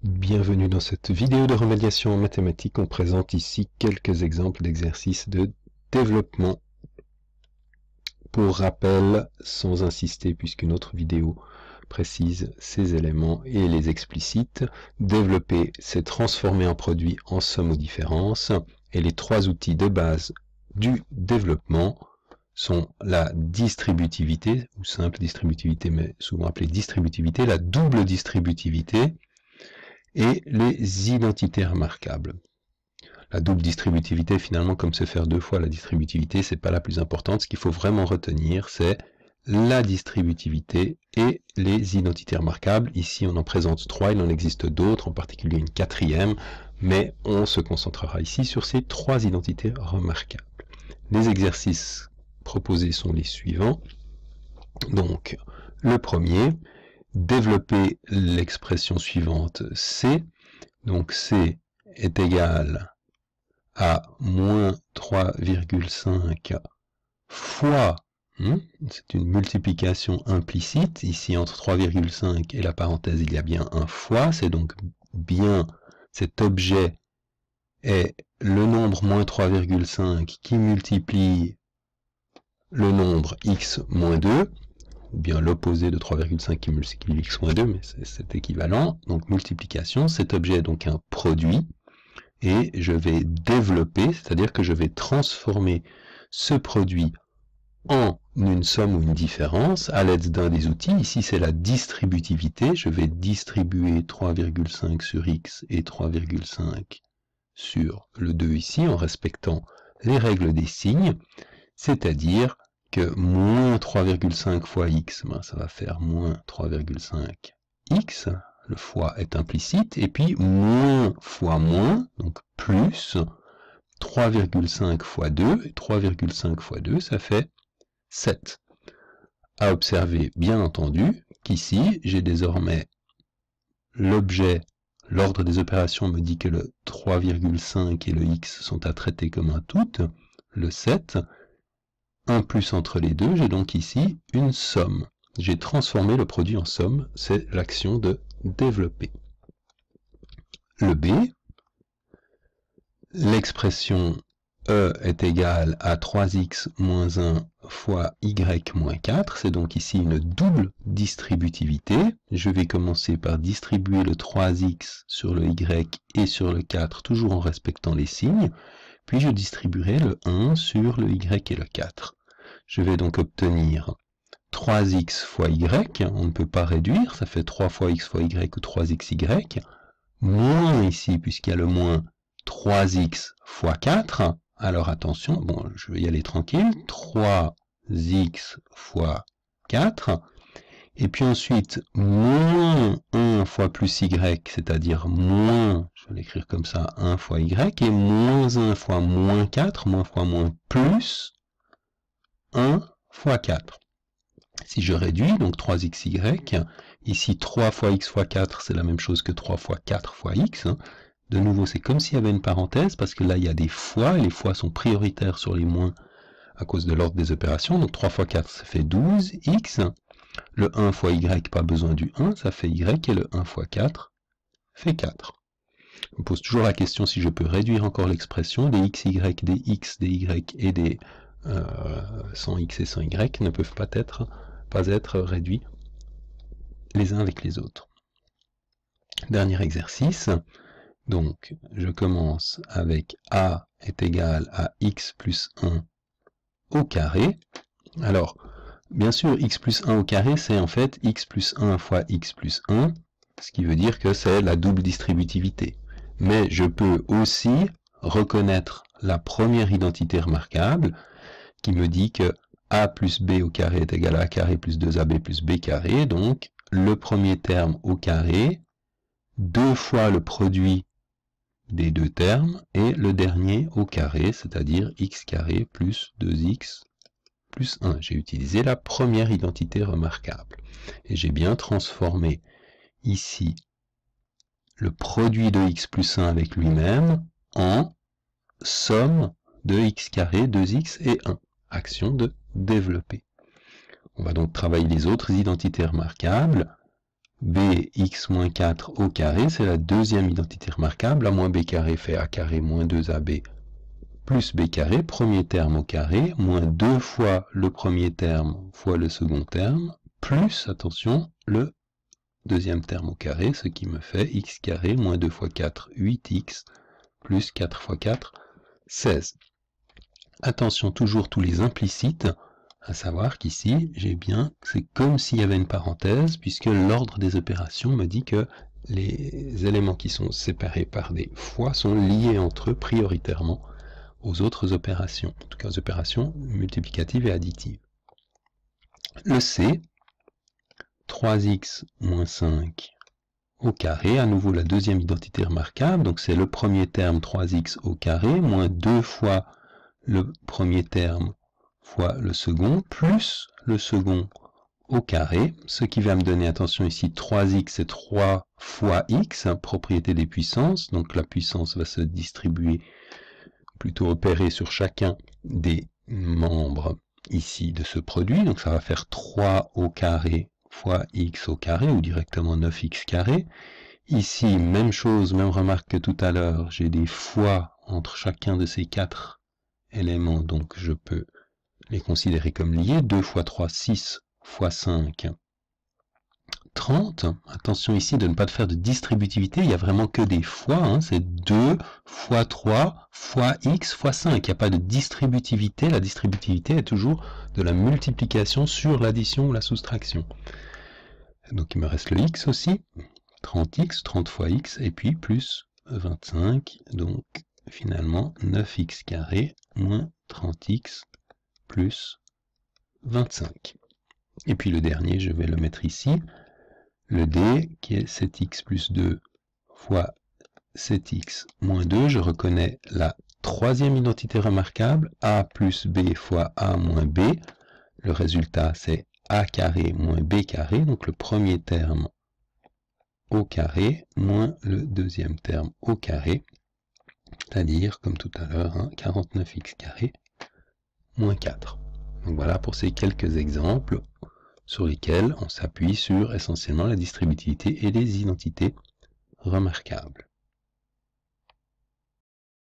Bienvenue dans cette vidéo de remédiation en mathématiques. On présente ici quelques exemples d'exercices de développement. Pour rappel, sans insister puisqu'une autre vidéo précise ces éléments et les explicite, développer, c'est transformer un produit en somme ou différence, et les trois outils de base du développement sont la distributivité, ou simple distributivité, mais souvent appelée distributivité, la double distributivité, et les identités remarquables. La double distributivité, finalement, comme se faire deux fois la distributivité, c'est pas la plus importante. Ce qu'il faut vraiment retenir, c'est la distributivité et les identités remarquables. Ici, on en présente trois, il en existe d'autres, en particulier une quatrième, mais on se concentrera ici sur ces trois identités remarquables. Les exercices proposés sont les suivants. Donc, le premier, développer l'expression suivante C. Donc C est égal à moins 3,5 fois, c'est une multiplication implicite, ici entre 3,5 et la parenthèse il y a bien un fois, c'est donc bien cet objet est le nombre moins 3,5 qui multiplie le nombre x moins 2, ou bien l'opposé de 3,5 qui multiplie x moins 2, mais c'est équivalent. Donc multiplication, cet objet est donc un produit, et je vais développer, c'est-à-dire que je vais transformer ce produit en une somme ou une différence à l'aide d'un des outils. Ici c'est la distributivité, je vais distribuer 3,5 sur x et 3,5 sur le 2 ici, en respectant les règles des signes, c'est-à-dire que moins 3,5 fois x, ça va faire moins 3,5 x, le fois est implicite, et puis moins fois moins, donc plus 3,5 fois 2, et 3,5 fois 2, ça fait 7. À observer, bien entendu, qu'ici, j'ai désormais l'objet, l'ordre des opérations me dit que le 3,5 et le x sont à traiter comme un tout, le 7, un plus entre les deux, j'ai donc ici une somme. J'ai transformé le produit en somme, c'est l'action de développer. Le B, l'expression E est égale à 3x moins 1 fois y moins 4, c'est donc ici une double distributivité. Je vais commencer par distribuer le 3x sur le y et sur le 4, toujours en respectant les signes, puis je distribuerai le 1 sur le y et le 4. Je vais donc obtenir 3x fois y, on ne peut pas réduire, ça fait 3 fois x fois y ou 3xy, moins ici, puisqu'il y a le moins 3x fois 4, alors attention, bon, je vais y aller tranquille, 3x fois 4, et puis ensuite, moins 1 fois plus y, c'est-à-dire moins, je vais l'écrire comme ça, 1 fois y, et moins 1 fois moins 4, moins fois moins plus 1 fois 4. Si je réduis, donc 3xy, ici 3 fois x fois 4, c'est la même chose que 3 fois 4 fois x. De nouveau, c'est comme s'il y avait une parenthèse, parce que là, il y a des fois, et les fois sont prioritaires sur les moins à cause de l'ordre des opérations. Donc 3 fois 4, ça fait 12x. Le 1 fois y, pas besoin du 1, ça fait y, et le 1 fois 4 fait 4. Je me pose toujours la question si je peux réduire encore l'expression. Des xy, des x, des y et des sans x et sans y ne peuvent pas être réduits les uns avec les autres. Dernier exercice. Donc, je commence avec a est égal à x plus 1 au carré. Alors, bien sûr, x plus 1 au carré, c'est en fait x plus 1 fois x plus 1, ce qui veut dire que c'est la double distributivité. Mais je peux aussi reconnaître la première identité remarquable, qui me dit que a plus b au carré est égal à a carré plus 2ab plus b carré, donc le premier terme au carré, 2 fois le produit des deux termes, et le dernier au carré, c'est-à-dire x carré plus 2x plus 1. J'ai utilisé la première identité remarquable. Et j'ai bien transformé ici le produit de x plus 1 avec lui-même en somme de x carré, 2x et 1. Action de développer. On va donc travailler les autres identités remarquables. bx moins 4 au carré, c'est la deuxième identité remarquable. A moins b carré fait a carré moins 2ab plus b carré, premier terme au carré, moins 2 fois le premier terme fois le second terme, plus, attention, le deuxième terme au carré, ce qui me fait x carré moins 2 fois 4, 8x, plus 4 fois 4, 16. Attention, toujours tous les implicites, à savoir qu'ici, j'ai bien, c'est comme s'il y avait une parenthèse, puisque l'ordre des opérations me dit que les éléments qui sont séparés par des fois sont liés entre eux prioritairement aux autres opérations, en tout cas aux opérations multiplicatives et additives. Le C, 3x moins 5 au carré, à nouveau la deuxième identité remarquable, donc c'est le premier terme 3x au carré, moins 2 fois le premier terme fois le second, plus le second au carré, ce qui va me donner, attention ici, 3x c'est 3 fois x, propriété des puissances, donc la puissance va se distribuer, plutôt opérer sur chacun des membres ici de ce produit, donc ça va faire 3 au carré fois x au carré, ou directement 9x carré. Ici, même chose, même remarque que tout à l'heure, j'ai des fois entre chacun de ces 4 éléments, donc je peux les considérer comme liés. 2 fois 3, 6 fois 5, 30. Attention ici de ne pas faire de distributivité, il n'y a vraiment que des fois, hein, c'est 2 fois 3 fois x fois 5. Il n'y a pas de distributivité, la distributivité est toujours de la multiplication sur l'addition ou la soustraction. Donc il me reste le x aussi, 30x, 30 fois x, et puis plus 25, donc finalement 9x carré moins 30x plus 25. Et puis le dernier, je vais le mettre ici, le d qui est 7x plus 2 fois 7x moins 2, je reconnais la troisième identité remarquable, a plus b fois a moins b, le résultat c'est a carré moins b carré, donc le premier terme au carré moins le deuxième terme au carré, c'est-à-dire, comme tout à l'heure, hein, 49x carré moins 4. Donc voilà pour ces quelques exemples sur lesquels on s'appuie sur essentiellement la distributivité et les identités remarquables.